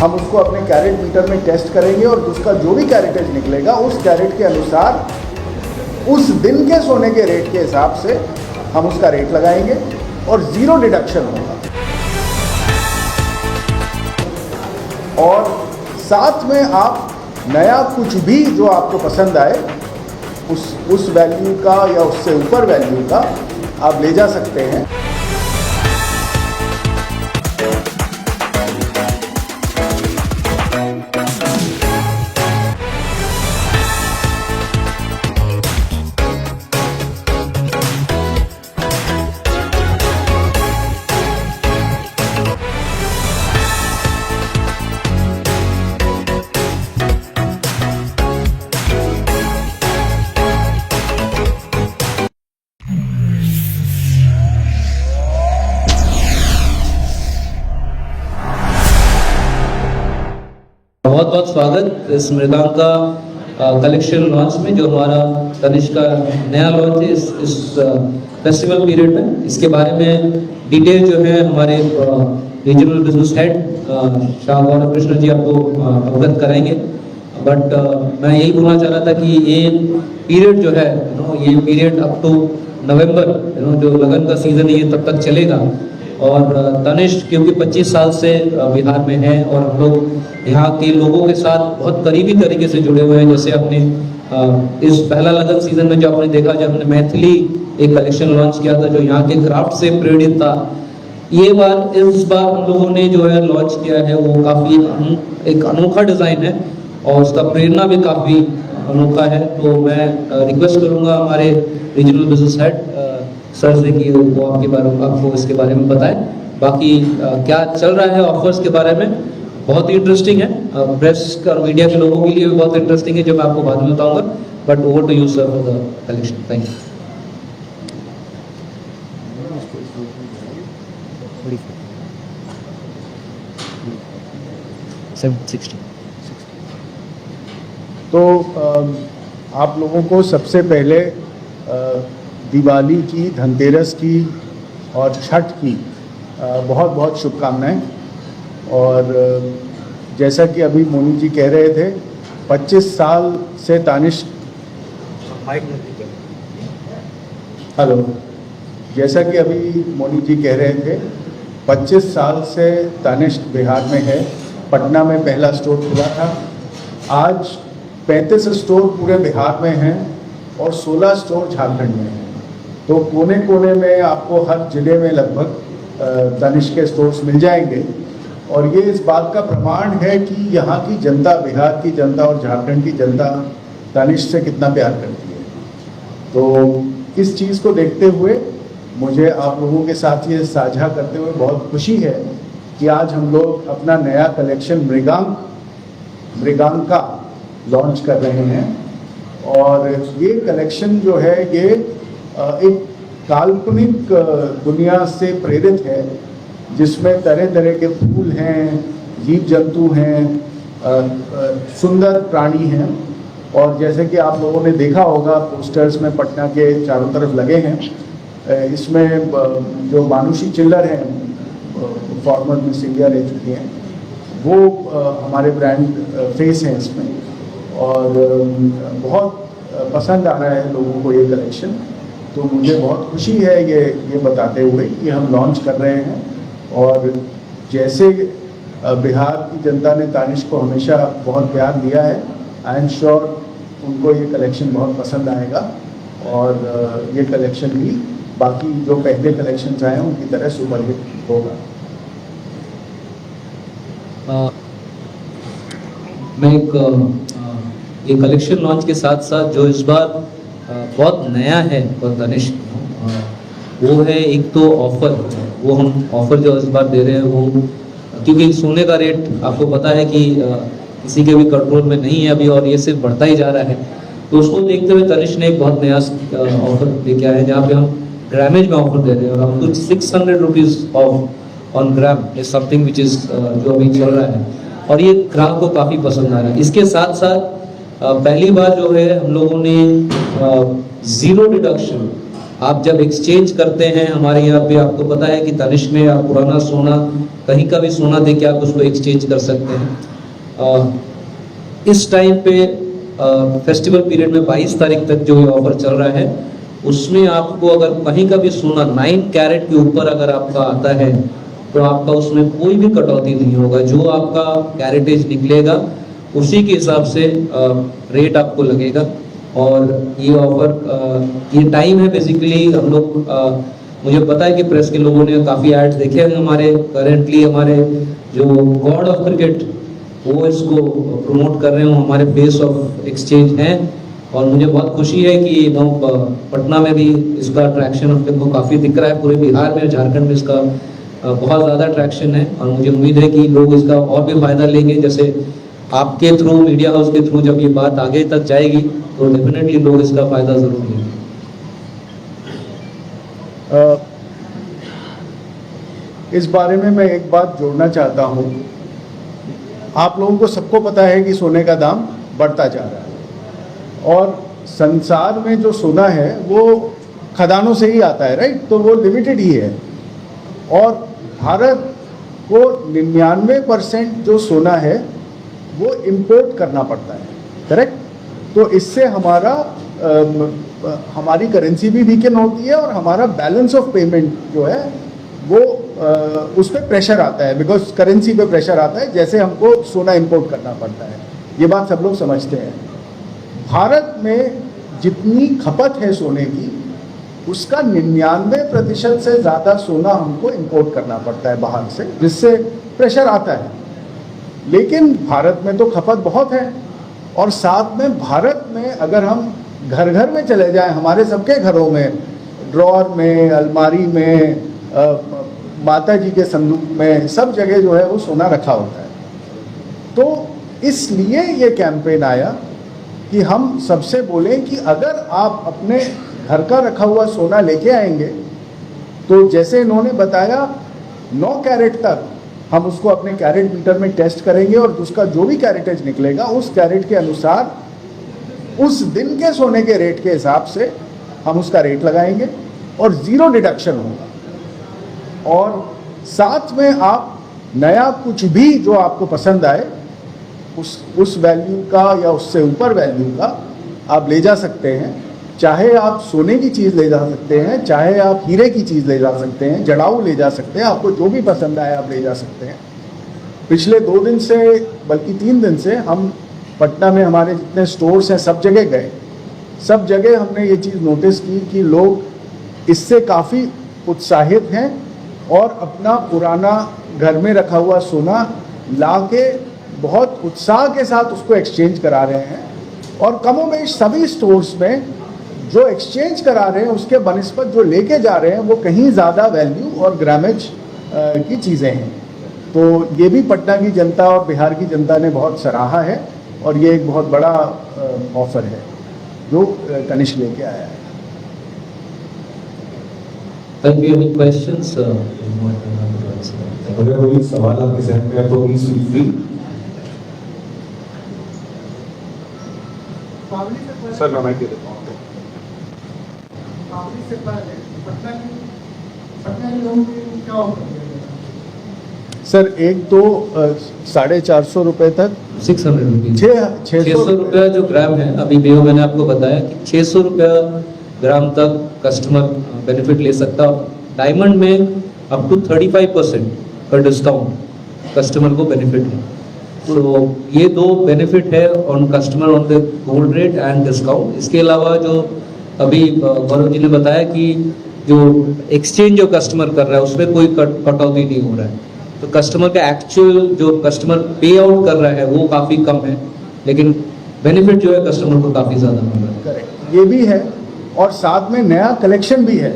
हम उसको अपने कैरेट मीटर में टेस्ट करेंगे और उसका जो भी कैरेटेज निकलेगा उस कैरेट के अनुसार उस दिन के सोने के रेट के हिसाब से हम उसका रेट लगाएंगे और ज़ीरो डिडक्शन होगा। और साथ में आप नया कुछ भी जो आपको पसंद आए उस वैल्यू का या उससे ऊपर वैल्यू का आप ले जा सकते हैं। बहुत बहुत स्वागत इस मृगांक का कलेक्शन लॉन्च में, जो हमारा तनिष्क का नया लॉन्च है इस फेस्टिवल पीरियड में। इसके बारे में डिटेल जो है हमारे regional business head Shah Gaurav Krishna ji आपको अवगत कराएंगे। बट मैं यही बोलना चाह रहा था कि ये पीरियड जो है ये पीरियड अप टू नवंबर जो लगन का सीजन है ये तब तक चलेगा। और तनिष्क क्योंकि 25 साल से बिहार में है और हम लोग यहाँ के लोगों के साथ बहुत करीबी तरीके से जुड़े हुए हैं। जैसे आपने इस पहला लगन सीजन में जो आपने देखा, जब हमने मैथिली एक कलेक्शन लॉन्च किया था जो यहाँ के क्राफ्ट से प्रेरित था, ये इस बार हम लोगों ने जो है लॉन्च किया है वो काफ़ी एक अनोखा डिज़ाइन है और उसका प्रेरणा भी काफ़ी अनोखा है। तो मैं रिक्वेस्ट करूँगा हमारे रीजनल बिजनेस हेड सर से कि वो आपको इसके बारे में बताएं। बाकी क्या चल रहा है ऑफर्स के बारे में बहुत ही इंटरेस्टिंग है, प्रेस और मीडिया के लोगों के लिए भी बहुत इंटरेस्टिंग है जो मैं आपको बाद में बताऊंगा। But over to you sir for the collection. Thank you. तो आप लोगों को सबसे पहले दिवाली की, धनतेरस की और छठ की बहुत बहुत शुभकामनाएं। और जैसा कि अभी मोनी जी कह रहे थे, 25 साल से तनिष्क हेलो जैसा कि अभी मोनी जी कह रहे थे 25 साल से तनिष्क बिहार में है। पटना में पहला स्टोर खुला था, आज 35 स्टोर पूरे बिहार में हैं और 16 स्टोर झारखंड में हैं। तो कोने कोने में आपको हर जिले में लगभग तनिष्क के स्टोर्स मिल जाएंगे। और ये इस बात का प्रमाण है कि यहाँ की जनता, बिहार की जनता और झारखंड की जनता तनिष्क से कितना प्यार करती है। तो इस चीज़ को देखते हुए मुझे आप लोगों के साथ ये साझा करते हुए बहुत खुशी है कि आज हम लोग अपना नया कलेक्शन मृगांका लॉन्च कर रहे हैं। और ये कलेक्शन जो है ये एक काल्पनिक दुनिया से प्रेरित है जिसमें तरह तरह के फूल हैं, जीव जंतु हैं, सुंदर प्राणी हैं। और जैसे कि आप लोगों ने देखा होगा पोस्टर्स में पटना के चारों तरफ लगे हैं, इसमें जो मानुषी चिल्लर हैं फॉर्मर मिस इंडिया रह चुकी हैं वो हमारे ब्रांड फेस हैं इसमें। और बहुत पसंद आ रहा है लोगों को ये कलेक्शन। तो मुझे बहुत खुशी है ये बताते हुए कि हम लॉन्च कर रहे हैं। और जैसे बिहार की जनता ने तनिष्क को हमेशा बहुत प्यार दिया है, आई एम श्योर उनको ये कलेक्शन बहुत पसंद आएगा। और ये कलेक्शन भी बाकी जो पहले कलेक्शंस आए हैं उनकी तरह सुपरहिट होगा। मैं ये कलेक्शन लॉन्च के साथ साथ जो इस बार बहुत नया है और तनिष्क वो है एक तो ऑफर। वो हम ऑफर जो इस बार दे रहे हैं वो, क्योंकि सोने का रेट आपको पता है कि किसी के भी कंट्रोल में नहीं है अभी और ये सिर्फ बढ़ता ही जा रहा है। तो उसको देखते हुए तनिष्क ने एक बहुत नया ऑफर लेके आया है जहाँ पे हम ग्रामेज में ऑफर दे रहे हैं। और हम कुछ 600 rupees of on gram is something which is जो अभी चल रहा है और ये ग्राहक को काफ़ी पसंद आ रहा है। इसके साथ साथ पहली बार जो है हम लोगों ने ज़ीरो डिडक्शन आप जब एक्सचेंज करते हैं हमारे यहाँ पे, आपको पता है कि तनिष्क में आप पुराना सोना कहीं का भी सोना दे के आप उसको एक्सचेंज कर सकते हैं। इस टाइम पे फेस्टिवल पीरियड में 22 तारीख तक जो ये ऑफर चल रहा है, उसमें आपको अगर कहीं का भी सोना 9 कैरेट के ऊपर अगर आपका आता है तो आपका उसमें कोई भी कटौती नहीं होगा। जो आपका कैरेटेज निकलेगा उसी के हिसाब से रेट आपको लगेगा। और ये ऑफर ये टाइम है बेसिकली हम लोग मुझे पता है कि प्रेस के लोगों ने काफ़ी एड्स देखे हैं हमारे, करेंटली हमारे जो गॉड ऑफ क्रिकेट वो इसको प्रमोट कर रहे हो, हमारे फेस ऑफ एक्सचेंज हैं। और मुझे बहुत खुशी है कि पटना में भी इसका अट्रैक्शन अपने को काफ़ी दिख रहा है। पूरे बिहार में, झारखंड में इसका बहुत ज़्यादा अट्रैक्शन है और मुझे उम्मीद है कि लोग इसका और भी फ़ायदा लेंगे। जैसे आपके थ्रू, मीडिया हाउस के थ्रू जब ये बात आगे तक जाएगी तो डेफिनेटली लोग इसका फ़ायदा ज़रूर लेंगे। इस बारे में मैं एक बात जोड़ना चाहता हूँ। आप लोगों को सबको पता है कि सोने का दाम बढ़ता जा रहा है और संसार में जो सोना है वो खदानों से ही आता है, राइट? तो वो लिमिटेड ही है और भारत को 99% जो सोना है वो इंपोर्ट करना पड़ता है, करेक्ट? तो इससे हमारी करेंसी भी वीकन होती है और हमारा बैलेंस ऑफ पेमेंट जो है वो उस पर प्रेशर आता है, बिकॉज करेंसी पे प्रेशर आता है, जैसे हमको सोना इंपोर्ट करना पड़ता है। ये बात सब लोग समझते हैं। भारत में जितनी खपत है सोने की उसका 99% से ज़्यादा सोना हमको इंपोर्ट करना पड़ता है बाहर से, जिससे प्रेशर आता है। लेकिन भारत में तो खपत बहुत है और साथ में भारत में अगर हम घर घर में चले जाएं, हमारे सबके घरों में ड्रॉर में, अलमारी में, माता जी के संदूक में, सब जगह जो है वो सोना रखा होता है। तो इसलिए ये कैंपेन आया कि हम सबसे बोलें कि अगर आप अपने घर का रखा हुआ सोना लेके आएंगे तो जैसे इन्होंने बताया 9 कैरेट तक हम उसको अपने कैरेट मीटर में टेस्ट करेंगे और उसका जो भी कैरेटेज निकलेगा उस कैरेट के अनुसार उस दिन के सोने के रेट के हिसाब से हम उसका रेट लगाएंगे और 0 डिडक्शन होगा। और साथ में आप नया कुछ भी जो आपको पसंद आए उस वैल्यू का या उससे ऊपर वैल्यू का आप ले जा सकते हैं। चाहे आप सोने की चीज़ ले जा सकते हैं, चाहे आप हीरे की चीज़ ले जा सकते हैं, जड़ाऊ ले जा सकते हैं, आपको जो भी पसंद आए आप ले जा सकते हैं। पिछले 2 दिन से बल्कि 3 दिन से हम पटना में हमारे जितने स्टोर्स हैं सब जगह गए, सब जगह हमने ये चीज़ नोटिस की कि लोग इससे काफ़ी उत्साहित हैं और अपना पुराना घर में रखा हुआ सोना ला के बहुत उत्साह के साथ उसको एक्सचेंज करा रहे हैं। और कमोबेश सभी स्टोर्स में जो एक्सचेंज करा रहे हैं उसके बनिस्बत जो लेके जा रहे हैं वो कहीं ज़्यादा वैल्यू और ग्रामेज की चीज़ें हैं। तो ये भी पटना की जनता और बिहार की जनता ने बहुत सराहा है और ये एक बहुत बड़ा ऑफर है जो तनिष्क लेके आया है। Thank you. Any questions? अगर कोई सवाल आपके जहन में है तो प्लीज फील फ्री। सर मैं माइक दे देता हूँ। से पहले पटना के लोगों को क्या ऑफर दिया गया? सर एक तो 450 रुपये तक 600 रुपीज, 600 रुपया जो ग्राम है। अभी भी मैंने आपको बताया कि 600 रुपया ग्राम तक कस्टमर बेनिफिट ले सकता है। डायमंड में अप टू 35% का डिस्काउंट कस्टमर को बेनिफिट है। तो ये 2 बेनिफिट है on customer on the gold rate and discount. इसके अलावा जो अभी गौरव जी ने बताया कि जो एक्सचेंज जो कस्टमर कर रहा है उसमें कोई कटौती नहीं हो रहा है, तो कस्टमर का एक्चुअल जो कस्टमर पे आउट कर रहा है वो काफ़ी कम है, लेकिन बेनिफिट जो है कस्टमर को काफ़ी ज़्यादा मिल रहा है। करेक्ट, ये भी है और साथ में नया कलेक्शन भी है।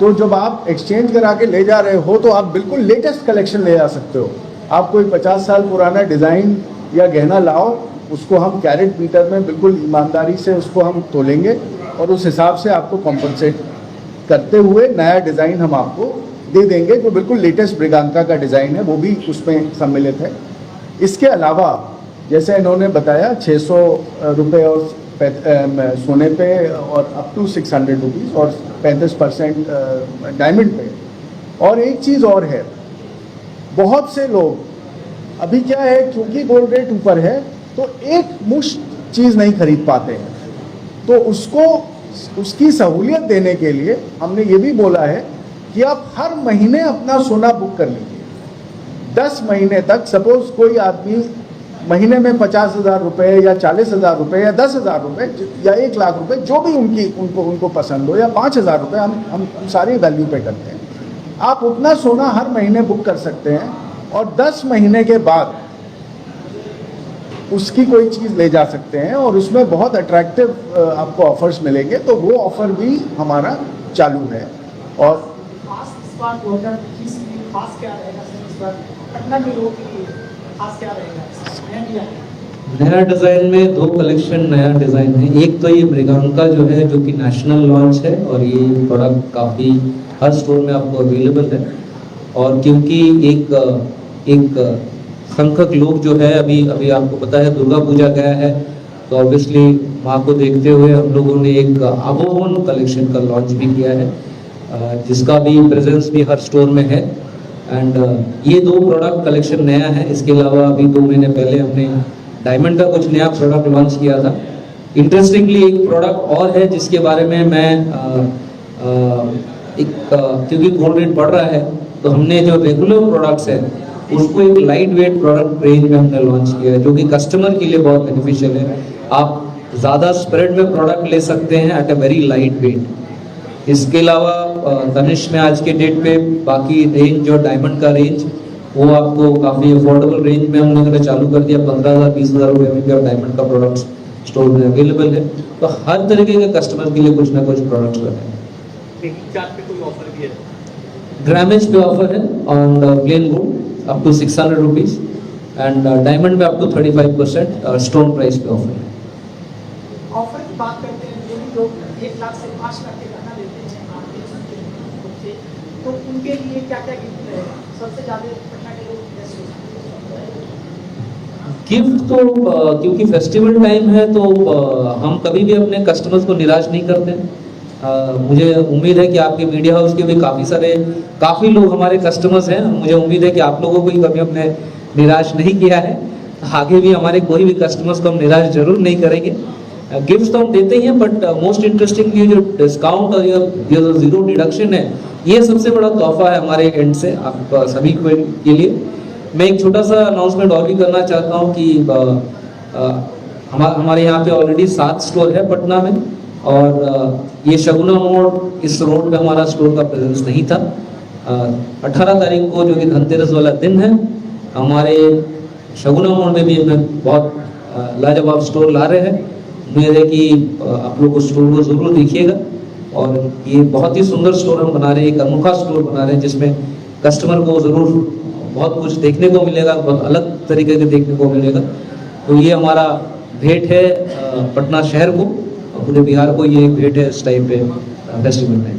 तो जब आप एक्सचेंज करा के ले जा रहे हो तो आप बिल्कुल लेटेस्ट कलेक्शन ले जा सकते हो। आप कोई 50 साल पुराना डिज़ाइन या गहना लाओ, उसको हम कैरेट मीटर में बिल्कुल ईमानदारी से उसको हम तोलेंगे और उस हिसाब से आपको कॉम्पनसेट करते हुए नया डिज़ाइन हम आपको दे देंगे जो बिल्कुल लेटेस्ट ब्रिगांका का डिज़ाइन है, वो भी उसमें सम्मिलित है। इसके अलावा जैसे इन्होंने बताया 600 रुपये और सोने पे और अप टू 600 रुपीज़ और 35% डायमंड पे। और एक चीज़ और है, बहुत से लोग अभी क्या है, क्योंकि गोल्ड रेट ऊपर है तो एक मुश्त चीज़ नहीं खरीद पाते हैं, तो उसकी सहूलियत देने के लिए हमने ये भी बोला है कि आप हर महीने अपना सोना बुक कर लीजिए 10 महीने तक। सपोज कोई आदमी महीने में 50,000 रुपये या 40,000 रुपये या 10,000 रुपये या 1 लाख रुपये, जो भी उनको पसंद हो, या 5,000 रुपये, हम सारी वैल्यू पे करते हैं। आप उतना सोना हर महीने बुक कर सकते हैं और 10 महीने के बाद उसकी कोई चीज़ ले जा सकते हैं और उसमें बहुत अट्रैक्टिव आपको ऑफर्स मिलेंगे। तो वो ऑफर भी हमारा चालू है। और इस बार 2021 में खास क्या रहेगा सर? इस बार पटना के लोगों के लिए खास क्या रहेगा? नया डिज़ाइन में 2 कलेक्शन नया डिज़ाइन है। एक तो ये मृगांका जो है, जो कि नेशनल लॉन्च है और ये प्रोडक्ट काफ़ी हर स्टोर में आपको अवेलेबल है। और क्योंकि एक संख्यक लोग जो है, अभी आपको पता है दुर्गा पूजा गया है, तो ऑब्वियसली माँ को देखते हुए हम लोगों ने एक आबोहन कलेक्शन का लॉन्च भी किया है, जिसका भी प्रेजेंस भी हर स्टोर में है। एंड ये 2 प्रोडक्ट कलेक्शन नया है। इसके अलावा अभी 2 महीने पहले हमने डायमंड का कुछ नया प्रोडक्ट लॉन्च किया था। इंटरेस्टिंगली एक प्रोडक्ट और है जिसके बारे में मैं क्योंकि गोल्ड रेट बढ़ रहा है, तो हमने जो रेगुलर प्रोडक्ट्स है उसको एक लाइट वेट प्रोडक्ट रेंज में हमने लॉन्च किया है, जो कि कस्टमर के लिए बहुत बेनिफिशियल है। आप ज़्यादा स्प्रेड में प्रोडक्ट ले सकते हैं at a very light weight. इसके अलावा तनिष्क में आज के डेट पे बाकी रेंज जो डायमंड का रेंज, वो आपको काफ़ी अफोर्डेबल रेंज में हम लोगों ने चालू कर दिया। 15,000 20,000 रुपये में भी अब डायमंड का प्रोडक्ट्स स्टोर में अवेलेबल है। तो हर तरीके के कस्टमर के लिए कुछ ना कुछ प्रोडक्ट्स बने। ग्रामेज पे ऑफर है on plain gold up to 600 rupees and diamond में अप टू 35% स्टोन प्राइस पे ऑफर है। ऑफर की बात करते हैं, जो भी लोग 1 लाख से 5 लाख के गहना लेते हैं आपके, तो उनके लिए क्या क्या गिफ्ट रहेगा? सबसे ज़्यादा पटना के लोग गिफ्ट तो क्योंकि फेस्टिवल टाइम है, तो हम कभी भी अपने कस्टमर्स को निराश नहीं करते। मुझे उम्मीद है कि आपके मीडिया हाउस के भी काफ़ी लोग हमारे कस्टमर्स हैं। मुझे उम्मीद है कि आप लोगों को ही कभी हमने निराश नहीं किया है। आगे भी हमारे कोई भी कस्टमर्स को हम निराश जरूर नहीं करेंगे। गिफ्ट तो हम देते ही हैं, बट मोस्ट इंटरेस्टिंगली जो डिस्काउंट और जो 0 डिडक्शन है, ये सबसे बड़ा तोहफा है हमारे एंड से आप सभी के लिए। मैं एक छोटा सा अनाउंसमेंट और भी करना चाहता हूँ कि हमारे यहाँ पे ऑलरेडी 7 स्टोर है पटना में, और ये शगुना मोड़ इस रोड पे हमारा स्टोर का प्रेजेंस नहीं था। 18 तारीख को जो कि धनतेरस वाला दिन है, हमारे शगुना मोड़ में भी हमें बहुत लाजवाब स्टोर ला रहे हैं। उम्मीद है कि आप लोग उस स्टोर को ज़रूर देखिएगा। और ये बहुत ही सुंदर स्टोर हम बना रहे हैं, एक अनोखा स्टोर बना रहे हैं जिसमें कस्टमर को ज़रूर बहुत कुछ देखने को मिलेगा, बहुत अलग तरीके के देखने को मिलेगा। तो ये हमारा भेंट है पटना शहर को, पूरे बिहार को ये एक भेंट है इस टाइम पे फेस्टिवल में।